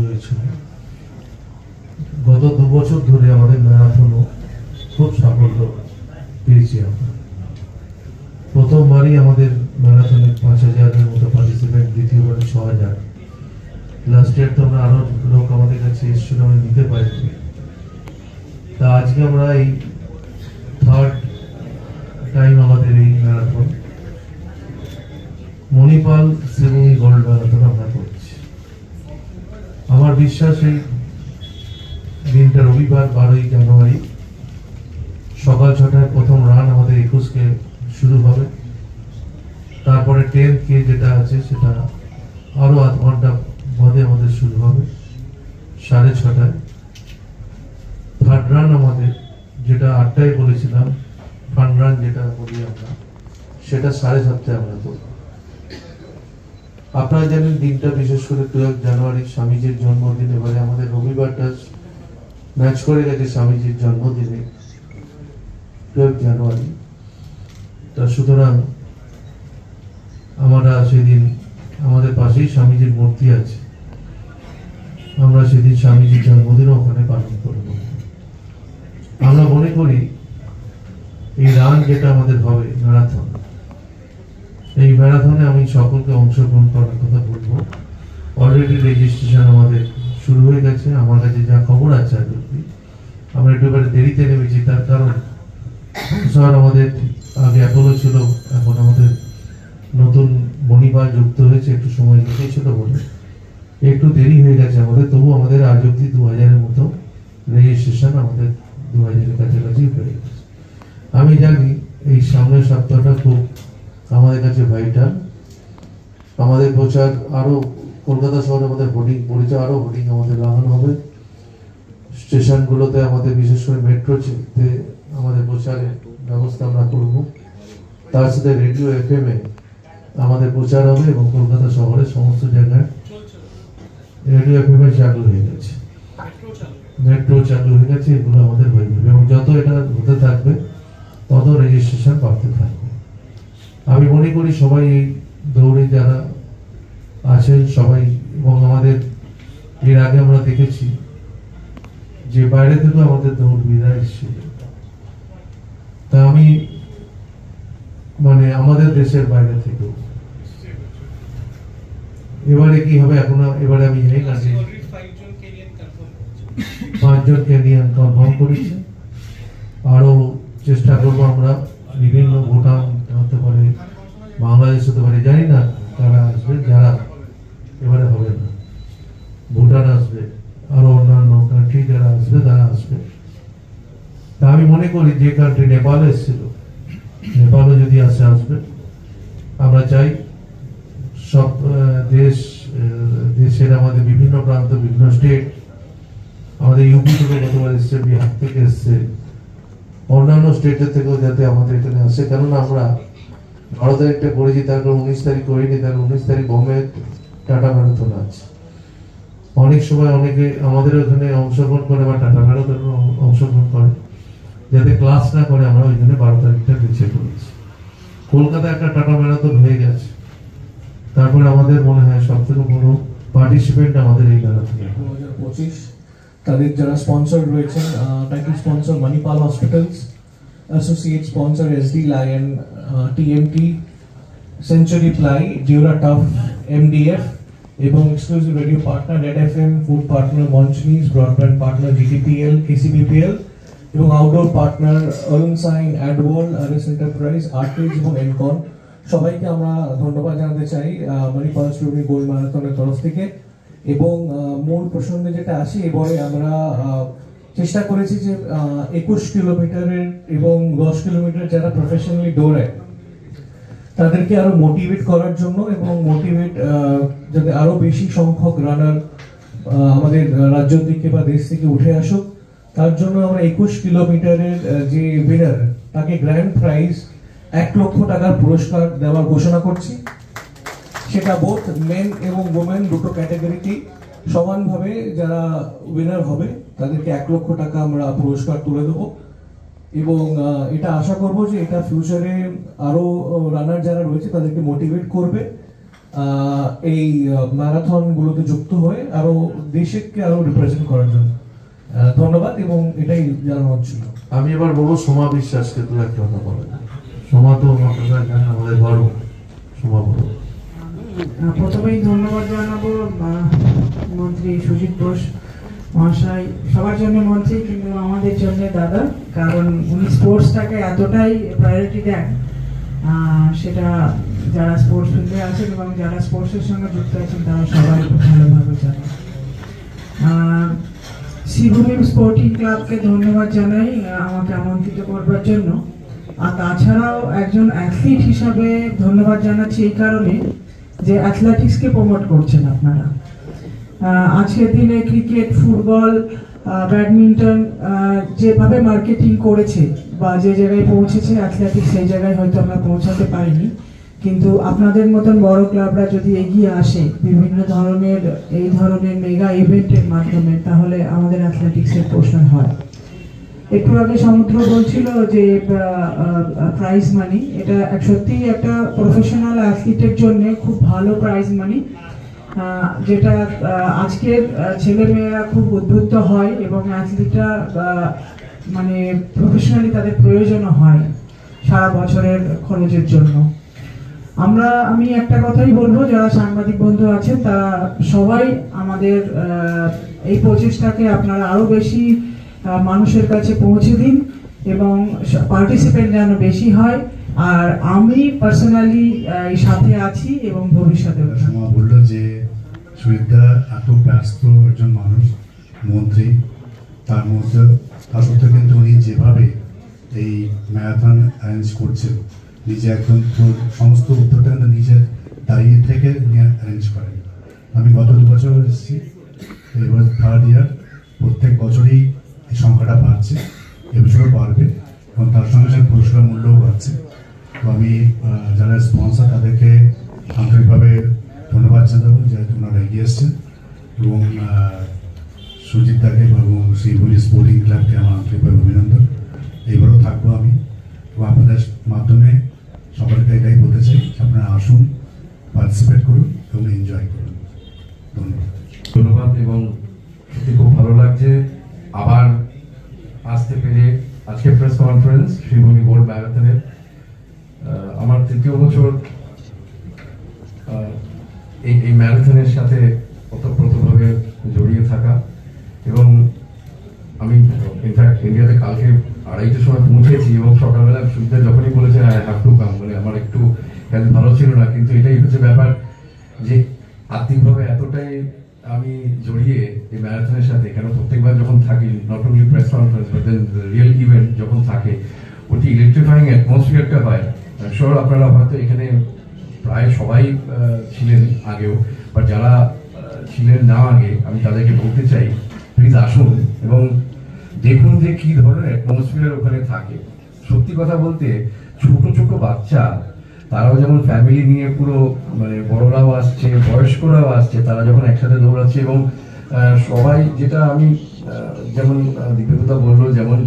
হয়েছিল। গত 2 বছর ধরে আমাদের ম্যারাথনও খুব সাফল্য পেয়েছি আমরা। প্রথমবারই আমাদের ম্যারাথনে 5000-এর মতো পার্টিসিপেন্ট, দ্বিতীয়বারে 6000। লাস্ট ইয়ার তো আমরা আরো লোক আমাদের কাছে এসেছিল, আমরা নিতে পারিনি। তা আজকে আমরা এই থার্ড টাইম আমাদের এই marathon Manipal Sreebhumi gold marathon আমরা করছি। আমার বিশ্বাস এই দিনটা রবিবার 12ই জানুয়ারি সকাল 6টায় প্রথম রান আমাদের 21কে শুরু হবে। তারপরে 10কে যেটা আছে সেটা আরো আধ ঘন্টা বাদে আমাদের শুরু হবে 6:30টায়। থার্ড রান আমাদের যেটা 8টায় বলেছিলাম, ফান রান যেটা বলি আমরা, সেটা 7:30টায় আমরা করব। আপনারা জানেন দিনটা বিশেষ করে 12 জানুয়ারি স্বামীজির জন্মদিন, এবারে আমাদের রবিবারটা ম্যাচ করে গেছে স্বামীজির জন্মদিনে 12 জানুয়ারি। তা সুতরাং আমরা সেদিন আমাদের পাশেই স্বামীজির মূর্তি আছে, আমরা সেদিন স্বামীজির জন্মদিনও ওখানে পালন করব। আমরা মনে করি এই রান যেটা আমাদের হবে ম্যারাথন, এই ম্যারাথনে আমি সকলকে অংশগ্রহণ করার কথা বলবো। অলরেডি রেজিস্ট্রেশন আমাদের শুরু হয়ে গেছে। আমার কাছে যা খবর আছে আর কি, আমরা একটু দেরিতে নেমেছি, তার কারণ স্যার আমাদের আগে অ্যাপোলো ছিল, এখন আমাদের নতুন মণিপাল যুক্ত হয়েছে, একটু সময় লেগেছিল বলে একটু দেরি হয়ে গেছে আমাদের। তবু আমাদের আজ অব্দি 2000-এর মতো রেজিস্ট্রেশন আমাদের 2000-এর কাছাকাছি হয়ে গেছে। আমি জানি এই সামনের সপ্তাহটা খুব আমাদের কাছে ভাইটাল। আমাদের প্রচার আরো কলকাতা শহরে আমাদের হোর্ডিং পড়েছে, আরো হোর্ডিং আমাদের লাগানো হবে স্টেশনগুলোতে, আমাদের বিশেষ করে মেট্রোতে আমাদের প্রচারের ব্যবস্থা আমরা করব। তার সাথে রেডিও FM এ আমাদের প্রচার হবে এবং কলকাতা শহরের সমস্ত জায়গায় রেডিও FM এ চালু হয়ে গেছে, মেট্রো চালু হয়ে গেছে, এগুলো আমাদের হয়ে যাবে এবং যত এটা হতে থাকবে তত রেজিস্ট্রেশন বাড়তে থাকবে। আমি মনে করি সবাই এই দৌড়ে যারা আছেন সবাই, এবং আমাদের এর আগে আমরা দেখেছি যে বাইরে থেকে আমাদের দৌড়বিদরা এসেছিল। তা আমি আমাদের দেশের বাইরে থেকেও এবারে কি হবে এখন, এবারে আমি জানি না, 5জন কেনিয়ান কনফার্ম করেছে। আরো চেষ্টা করবো আমরা, বিভিন্ন ভুটান হতে পারে, বাংলাদেশ হতে পারে, জানি না তারা আসবে, যারা এবারে হবে না, ভুটান আসবে, আরো অন্যান্য কান্ট্রি যারা আসবে তারা আসবে। তা আমি মনে করি যে কান্ট্রি নেপাল এসেছিল, নেপালও যদি আসবে। আমরা চাই সব দেশের আমাদের বিভিন্ন প্রান্ত, বিভিন্ন স্টেট, আমাদের ইউপি থেকে গতবার এসছে, বিহার থেকে এসছে, অন্যান্য স্টেটের থেকেও যাতে আমাদের এখানে আসে। কেননা আমরা 12 তারিখটা করেছি, তারপর 19 তারিখ করিনি, তারপর 19 তারিখ বোম্বে টাটা ম্যারাথন আছে। অনেক সময় অনেকে আমাদের ওখানে অংশগ্রহণ করে বা টাটা ম্যারাথন অংশগ্রহণ করে, যাতে ক্লাস না করে আমরা ওই জন্য 12 তারিখটা পিছিয়ে পড়েছি। কলকাতা একটা টাটা ম্যারাথন হয়ে গেছে, তারপরে আমাদের মনে হয় সব থেকে বড় পার্টিসিপেন্ট আমাদের এই ম্যারাথনে 2025। তাদের যারা স্পন্সর রয়েছেন, title sponsor Manipal hospitals, associate sponsor SD Lion, TMT, Century Ply, Dura Tough, MDF এবং exclusive radio partner Red FM, food partner মঞ্চনিজ, ব্রডব্যান্ড পার্টনার GTPL, KCBPL এবং আউটডোর পার্টনার অরুণ সাইন, অ্যাডওয়াল, RS এন্টারপ্রাইজ, আর্টেজ এবং এনকন। সবাইকে আমরা ধন্যবাদ জানাতে চাই মণিপাল শ্রীভূমি গোল্ড ম্যারাথনের তরফ থেকে। এবং মূল প্রসঙ্গে যেটা আসি, এবারে আমরা চেষ্টা করেছি যে 21 কিলোমিটারের এবং 10 কিলোমিটার যারা প্রফেশনালি দৌড়ায় তাদেরকে আরো মোটিভেট করার জন্য, এবং মোটিভেট যাতে আরো বেশি সংখ্যক রানার আমাদের রাজ্য থেকে বা দেশ থেকে উঠে আসুক, তার জন্য আমরা 21 কিলোমিটারের যে উইনার তাকে গ্র্যান্ড প্রাইজ 1 লক্ষ টাকার পুরস্কার দেওয়ার ঘোষণা করছি। সেটা বোথ মেন এবং ওমেন দুটো ক্যাটাগরিতে সমানভাবে যারা উইনার হবে তাদেরকে 1 লক্ষ টাকা আমরা পুরস্কার তুলে দেবো। এবং এটা আশা করব যে এটা ফিউচারে আরো রানার যারা রয়েছে তাদেরকে মোটিভেট করবে। এই ম্যারাথন গুলোতে যুক্ত হয়ে আরো দেশকে আরো রিপ্রেজেন্ট করার জন্য ধন্যবাদ, এবং এটাই জানানো হচ্ছিল। আমি এবার বলবো সোমা বিশ্বাসকে দু একটা কথা বলেন। সোমা তো আপনারা জানেন আমাদের গর্ব। সোমা বলো। প্রথমেই ধন্যবাদ জানাবো মন্ত্রী সুজিত বোস মহাশয়, সবার জন্য মন্ত্রী কিন্তু আমাদের জন্য দাদা, কারণ উনি স্পোর্টসটাকে এতটাই প্রায়োরিটি দেন, সেটা যারা স্পোর্টস ফিল্ডে আছেন এবং যারা স্পোর্টসের সঙ্গে যুক্ত আছেন তারা সবাই খুব ভালোভাবে জানেন। শ্রীভূমি স্পোর্টিং ক্লাবকে ধন্যবাদ জানাই আমাকে আমন্ত্রিত করবার জন্য। আর তাছাড়াও একজন অ্যাথলিট হিসাবে ধন্যবাদ জানাচ্ছি এই কারণে যে অ্যাথলেটিক্সকে প্রমোট করছেন আপনারা। আজকের দিনে ক্রিকেট, ফুটবল, ব্যাডমিন্টন যেভাবে মার্কেটিং করেছে বা যে জায়গায় পৌঁছেছে, অ্যাথলেটিক্স সেই জায়গায় হয়তো আমরা পৌঁছাতে পারিনি, কিন্তু আপনাদের মতন বড় ক্লাবরা যদি এগিয়ে আসে বিভিন্ন ধরনের এই ধরনের মেগা ইভেন্টের মাধ্যমে, তাহলে আমাদের অ্যাথলেটিক্সের প্রশ্ন হয়। একটু আগে সমুদ্র বলছিল যে প্রাইজ মানি, এটা সত্যিই একটা প্রফেশনাল অ্যাথলিটের জন্য খুব ভালো প্রাইজ মানি, যেটা আজকের ছেলেমেয়েরা খুব উদ্বুদ্ধ হয় এবং অ্যাথলিটরা মানে প্রফেশনালি তাদের প্রয়োজনও হয় সারা বছরের খরচের জন্য। আমি একটা কথাই বলবো, যারা সাংবাদিক বন্ধু আছেন তারা সবাই আমাদের এই প্রচেষ্টাকে আপনারা আরো বেশি মানুষের কাছে পৌঁছে দিন এবং পার্টিসিপেন্ট যেন বেশি হয়। আর আমি পার্সোনালি এই সাথে আছি এবং ভবিষ্যতে। বললো যে সুবিধা এত ব্যস্ত একজন মানুষ, মন্ত্রী, তার মধ্যে তা সত্ত্বেও কিন্তু উনি যেভাবে এই ম্যারাথন অ্যারেঞ্জ করছেন, নিজে একদম সমস্ত উদ্যোগটা কিন্তু নিজের দাঁড়িয়ে থেকে উনি অ্যারেঞ্জ করেন। আমি গত 2 বছর এসেছি, এবার 3rd ইয়ার, প্রত্যেক বছরই এই সংখ্যাটা বাড়ছে, এবছরও বাড়বে এবং তার সঙ্গে সঙ্গে পুরস্কার মূল্যও বাড়ছে। তো আমি যারা স্পন্সর তাদেরকে আন্তরিকভাবে ধন্যবাদ জানাবো যে ওনারা এগিয়ে এসছেন, এবং সুজিত দাকে এবং শ্রীভূমি স্পোর্টিং ক্লাবকে আমার আন্তরিকভাবে অভিনন্দন। এইবারও থাকবো আমি, এবং আপনাদের মাধ্যমে সবাইকে এটাই বলতে চাই, আপনারা আসুন, পার্টিসিপেট করুন এবং এনজয় করুন। ধন্যবাদ। এবং সত্যি খুব ভালো লাগছে আবার আসতে পেরে। আজকে প্রেস কনফারেন্স শ্রীভূমি গোল্ড ম্যারাথনের আমার 3য় বছর এই ম্যারাথনের সাথে ওতপ্রোতভাবে জড়িয়ে থাকা, এবং আমি ইনফ্যাক্ট ইন্ডিয়াতে কালকে 2:30টার সময় পৌঁছেছি, এবং সকালবেলা সুবিধা যখনই বলেছে আই হ্যাভ টু কাম, মানে আমার একটু হেলথ ভালো ছিল না, কিন্তু এটাই হচ্ছে ব্যাপার যে আর্থিকভাবে এতটাই আমি জড়িয়ে এই ম্যারাথনের সাথে, কেন প্রত্যেকবার যখন থাকি, not only press conference but then real event যখন থাকে, ওটি ইলেকট্রিফাইং অ্যাটমসফিয়ারটা হয়। শিওর আপনারা হয়তো এখানে প্রায় সবাই ছিলেন আগেও, বাট যারা ছিলেন না আগে, আমি তাদেরকে বলতে চাই প্লিজ আসুন এবং দেখুন যে কি ধরনের অ্যাটমসফিয়ার ওখানে থাকে। সত্যি কথা বলতে ছোট ছোট বাচ্চা, তারাও যেমন ফ্যামিলি নিয়ে পুরো, মানে বড়রাও আসছে, বয়স্করাও আসছে, তারা যখন একসাথে দৌড়াচ্ছে, এবং সবাই, যেটা আমি যেমন দীপিকা বললো, যেমন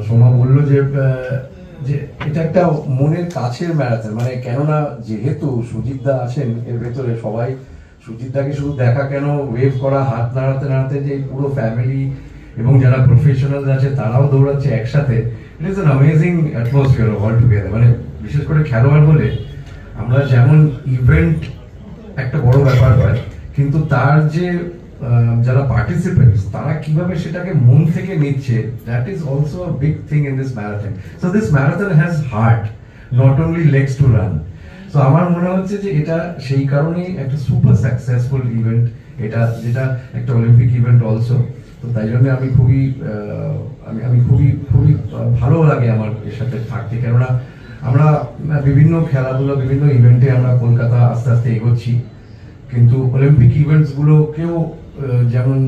সোমা বললো যে এটা একটা মনের কাছের ম্যারাথন, মানে কেননা যেহেতু সুজিত দা আছেন এর ভেতরে, সবাই সুজিত দাকে শুধু দেখা কেন, ওয়েভ করা, হাত নাড়াতে নাড়াতে যে পুরো ফ্যামিলি এবং যারা প্রফেশনাল আছে তারাও দৌড়াচ্ছে একসাথে, it is an amazing atmosphere all together. মানে বিশেষ করে খেলোয়াড় বলে আমরা যেমন ইভেন্ট একটা বড় ব্যাপার হয়, কিন্তু তার যে যারা পার্টিসিপেন্টস তারা কিভাবে সেটাকে মন থেকে নিচ্ছে, that is also a big thing in this marathon. So this marathon has heart, not only legs to run. So আমার মনে হচ্ছে যে এটা সেই কারণেই একটা সুপার সাকসেসফুল ইভেন্ট, এটা যেটা একটা অলিম্পিক ইভেন্ট অলসো। তো তাই জন্য আমি খুবই ভালো লাগে আমার এর সাথে থাকতে, কেননা আমরা বিভিন্ন খেলাধুলা, বিভিন্ন ইভেন্টে আমরা কলকাতা আস্তে আস্তে এগোচ্ছি, কিন্তু অলিম্পিক ইভেন্টস গুলোকেও যেমন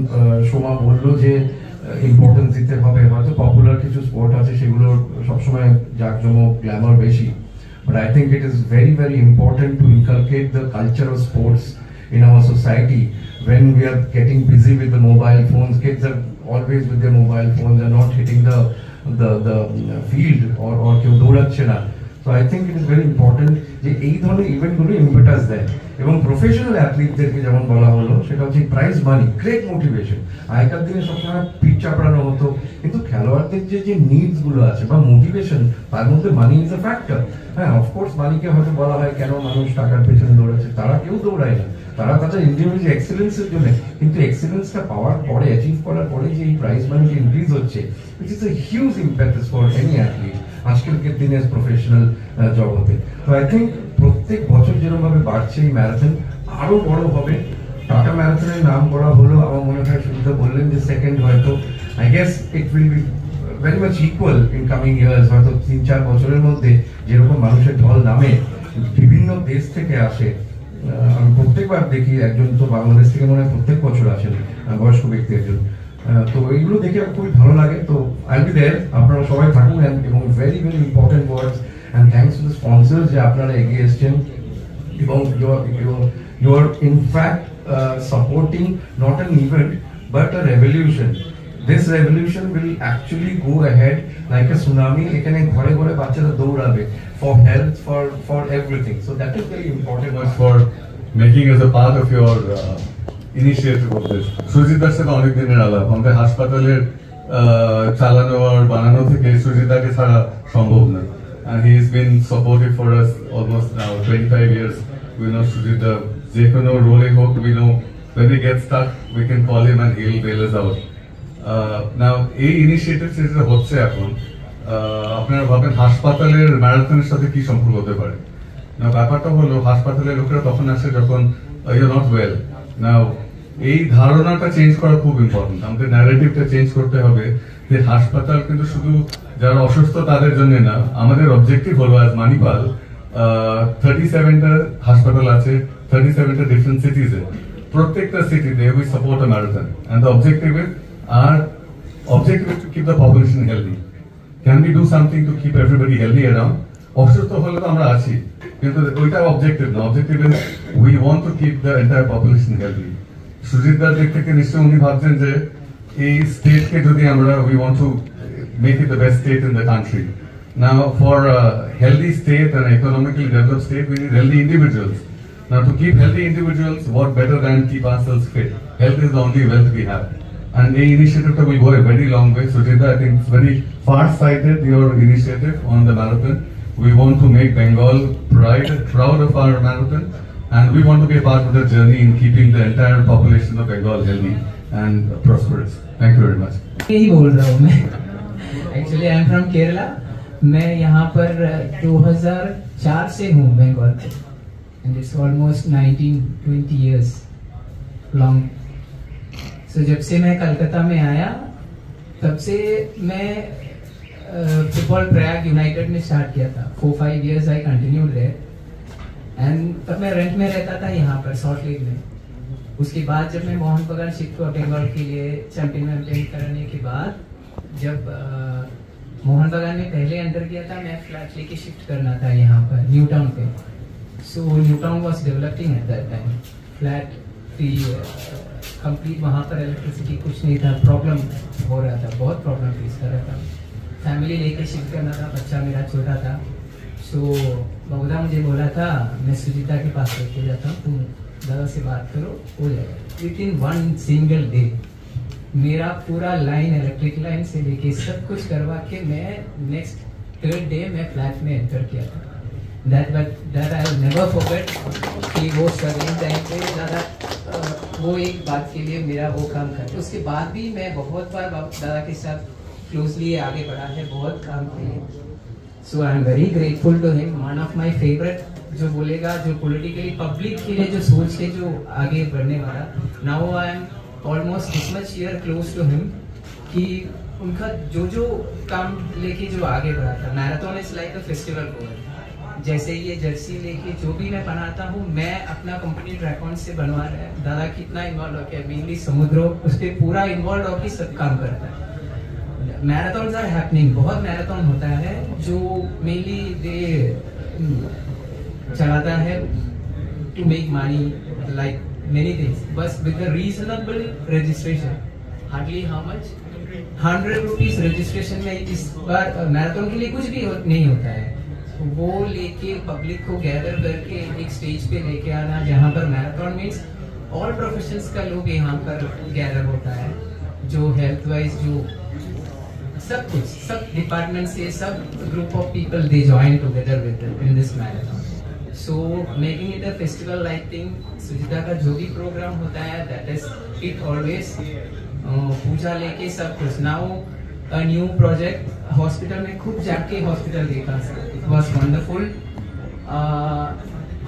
সোমা বললো যে ইম্পর্টেন্স দিতে হবে। হয়তো পপুলার কিছু স্পোর্ট আছে সেগুলোর সবসময় জাঁকজমক, গ্ল্যামার বেশি, but I think it is very, very important to inculcate the culture of sports in our society. When we are getting busy with the mobile phones, kids are always with their mobile phones, they're not hitting the field or কেউ দৌড়াচ্ছে না। So I think it is very important যে এই ধরনের event গুলো importance দেয়, এবং professional অ্যাথলিটদেরকে যেমন বলা হলো সেটা হচ্ছে প্রাইজ মানি, গ্রেট মোটিভেশন। আগেকার দিনে সবসময় পিঠ চাপড়ানো হতো, কিন্তু খেলোয়াড়দের যে নিডস গুলো আছে বা মোটিভেশন, তার মধ্যে মানি ইজ আ ফ্যাক্টর। হ্যাঁ, অফকোর্স মানিকে হয়তো বলা হয় কেন মানুষ টাকার পেছনে দৌড়াচ্ছে, তারা কেউ দৌড়ায় না, তারা তাদের ইন্ডিভিজুয়াল এক্সেলেন্সের জন্য। কিন্তু এক্সেলেন্সটা পাওয়ার পরে, অ্যাচিভ করার পরে যে এই প্রাইজ মানিটা ইনক্রিজ হচ্ছে, which is a huge impact for any athlete আজকালকের দিনের প্রফেশনাল জগতে। তো আই থিঙ্ক প্রত্যেক বছর যেরকম ভাবে বাড়ছে এই ম্যারাথন, আরো বড় হবে। টাটা ম্যারাথনের নাম করা হলো, আমার মনে হয় সুবিধা বললেন যে সেকেন্ড, হয়তো I guess it will be very much equal in coming years. হয়তো 3-4 বছরের মধ্যে যেরকম মানুষের ঢল নামে, বিভিন্ন দেশ থেকে আসে। আমি প্রত্যেকবার দেখি, একজন তো বাংলাদেশ থেকে মনে হয় প্রত্যেক বছর আসেন, বয়স্ক ব্যক্তি একজন। তো এইগুলো দেখে খুবই ভালো লাগে। তো আই বি দেয়ার, আপনারা সবাই থাকুন। এবং very very important words and thanks to the sponsors যে আপনারা এগিয়ে এসছেন এবং you are in fact supporting not an event but a revolution. This revolution will actually go ahead like a tsunami. এখানে ঘরে ঘরে বাচ্চারা দৌড়াবে for health, for everything. So that is very important. For making as a part of your initiative of this. Sujit দার সাথে অনেক দিনের আলাপ, আমাদের হাসপাতালের চালানো আর বানানো থেকে সুজিতাকে ছাড়া সম্ভব না। And he has been supportive for us almost now 25 years. We know Sujita, যে কোনো রোলে হোক, we know when we get stuck, we can call him and he'll bail us out. Now, এই ইনিশিয়েটিভ যেটা হচ্ছে এখন, আপনারা ভাবেন হাসপাতালের ম্যারাথনের সাথে কি সম্পর্ক হতে পারে? না, ব্যাপারটা হলো হাসপাতালের লোকেরা তখন আসে যখন you're not well. Now, এই ধারণাটা চেঞ্জ করা খুব ইম্পর্টেন্ট। আমাদের ন্যারেটিভটা চেঞ্জ করতে হবে যে হাসপাতাল কিন্তু শুধু যারা অসুস্থ তাদের জন্য না। আমাদের অবজেক্টিভ হলো আজ মানিপাল 37টা হাসপাতাল আছে, 37টা ডিফারেন্ট সিটিজে। প্রত্যেকটা সিটিতে we support a marathon and the objective is to keep the population healthy. Can we do something to keep everybody healthy around? অসুস্থ হলে তো আমরা আছি, কিন্তু ওইটা অবজেক্টিভ না। Objective is we want to keep the entire population healthy. সুজিতদার দিক থেকে নিশ্চয়ই উনি ভাবছেন যে এই স্টেটকে যদি আমরা we want to make it the best state in the country. Now, for a healthy state and economically developed state, we need healthy individuals. Now, to keep healthy individuals, what better than keep ourselves fit? Health is the only wealth we have. And the initiative will go a very long way. Sujita, I think it's very far-sighted, your initiative on the marathon. We want to make Bengal proud of our marathon. And we want to be a part of the journey in keeping the entire population of Bengal healthy and prosperous. Thank you very much. यही बोल रहा हूँ मैं। Actually, I am from Kerala. मैं यहाँ पर 2004 से हूँ बंगाल में, and it's almost 19-20 years long. So जब से मैं कलकत्ता में आया, तब से मैं फुटबॉल प्रयाग यूनाइटेड में स्टार्ट किया था। 4-5 years I continued there, and तब मैं रेंट में रहता था यहाँ पर सॉल्ट लेक में। उसके बाद जब मैं मोहन बगान शिफ्ट हुआ बंगाल के लिए चैंपियन करने के बाद, जब मोहन बगान में पहले एंटर किया था, मैं फ्लैट लेके शिफ्ट करना था यहाँ पर न्यू टाउन पे। So new town was developing at that time. Flat complete वहाँ पर इलेक्ट्रिसिटी कुछ नहीं था, प्रॉब्लम हो रहा था, बहुत प्रॉब्लम फेस कर रहा था। फैमिली लेके शिफ्ट करना था, बच्चा मेरा छोटा था। सो बहुधा मुझे बोला था, मैं सुजीता के पास लेके जाता हूँ, तुम दादा से बात करो, हो जाएगा। विद इन 1 single day मेरा पूरा लाइन, इलेक्ट्रिक लाइन से लेके सब कुछ करवा के मैं नेक्स्ट 3rd day मैं फ्लैट में एंटर किया था। That I will never forget कि वो स्ट्रगलिंग टाइम पे दादा वो एक बात के लिए मेरा वो काम करते। उसके बाद भी मैं बहुत बार दादा के साथ क्लोजली आगे बढ़ा है, बहुत काम किए। So I am very grateful to him. One of my favourite जो बोलेगा, जो पॉलिटिकली पब्लिक के लिए जो सोच के जो आगे बढ़ने वाला। Now I am almost this much year close to him कि उनका जो काम लेके जो आगे बढ़ा था। Marathon is like a festival for. जैसे ये जर्सी लेके जो भी मैं बनाता हूँ, मैं अपना कंपनी ट्रैकॉन से बनवा रहा है। दादा कितना इन्वॉल्व हो गया, मेनली समुद्र उस पर पूरा इन्वॉल्व होकर सब काम करता है। मैराथन आर हैपनिंग, बहुत मैराथन होता है जो मेनली दे चलाता है to make money like many things, but with a reasonable registration. Hardly how much? 100 rupees registration में इस बार मैराथन के लिए कुछ भी नहीं होता है। वो लेके पब्लिक को गैदर करके एक स्टेज पे लेके आना जहाँ पर मैराथन मीन्स ऑल प्रोफेशंस का लोग यहाँ पर गैदर होता है, जो हेल्थ वाइज जो सब कुछ सब डिपार्टमेंट से सब group of people they join together with in this marathon. So making it a festival I think Sujita का जो भी प्रोग्राम होता है दैट इज इट ऑलवेज पूजा लेके सब कुछ. Now a new project hospital में खुद जाके हॉस्पिटल देखा, it was wonderful.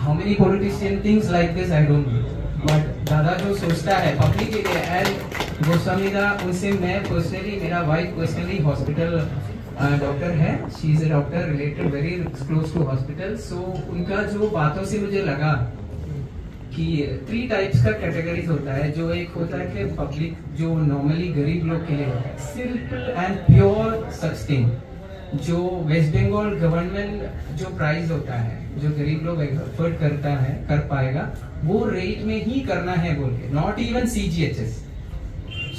How many politician things like this I don't know, but दादा जो सोचता है पब्लिक के लिए एंड गोस्वामी दा उनसे मैं पर्सनली, मेरा वाइफ पर्सनली हॉस्पिटल डॉक्टर है, she is a doctor related very close to hospital. So उनका जो बातों से मुझे लगा कि 3 टाइप्स का कैटेगरीज होता है. जो एक होता है कि पब्लिक जो नॉर्मली गरीब लोग के लिए होता है, simple and pure such thing, जो वेस्ट बंगाल गवर्नमेंट जो प्राइस होता है जो गरीब लोग अफोर्ड करता है कर पाएगा वो रेट में ही करना है बोल के, नॉट इवन CGHS.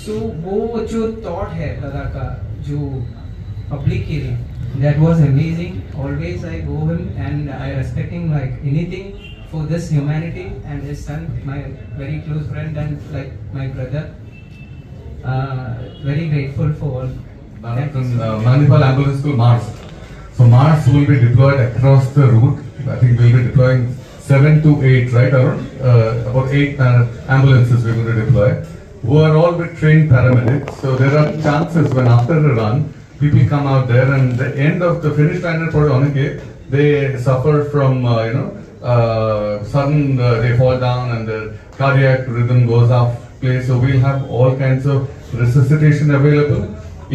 सो वो जो थॉट है दादा का जो पब्लिक के लिए, that was amazing. Always I go him and I respect him like anything for this humanity, and his son, my very close friend and like my brother. Very grateful for all. Manipal Ambulance School Mars. So Mars will be deployed across the route. I think we'll be deploying 7 to 8, right, Arun? About 8 ambulances we're going to deploy, who are all with trained paramedics. So there are chances when after the run, people come out there and the end of the finish line they suffer from sudden they fall down and the cardiac rhythm goes off place. So we'll have all kinds of resuscitation available,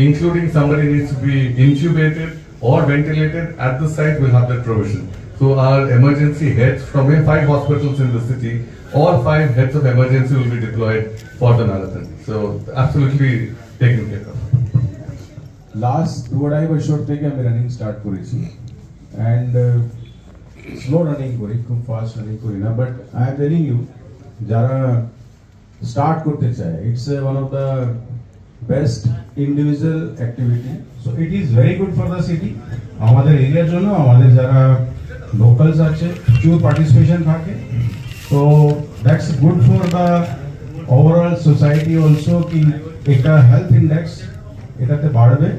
including somebody needs to be intubated or ventilated at the site. We'll have that provision. So our emergency heads from 5 hospitals in the city, all 5 heads of emergency will be deployed for the marathon. So absolutely taken care of. Last 2.5 বছর থেকে আমি running start করেছি and slow running করি, খুব fast running করি না, but I am telling you যারা start করতে চায় it's one of the best individual activity. So it is very good for the city. আমাদের এরিয়ার জন্য আমাদের যারা লোকালস আছে প্রচুর পার্টিসিপেশন থাকে, তো that's good for the overall society also, কি একটা হেলথ ইন্ডেক্স এটাতে বাড়বে.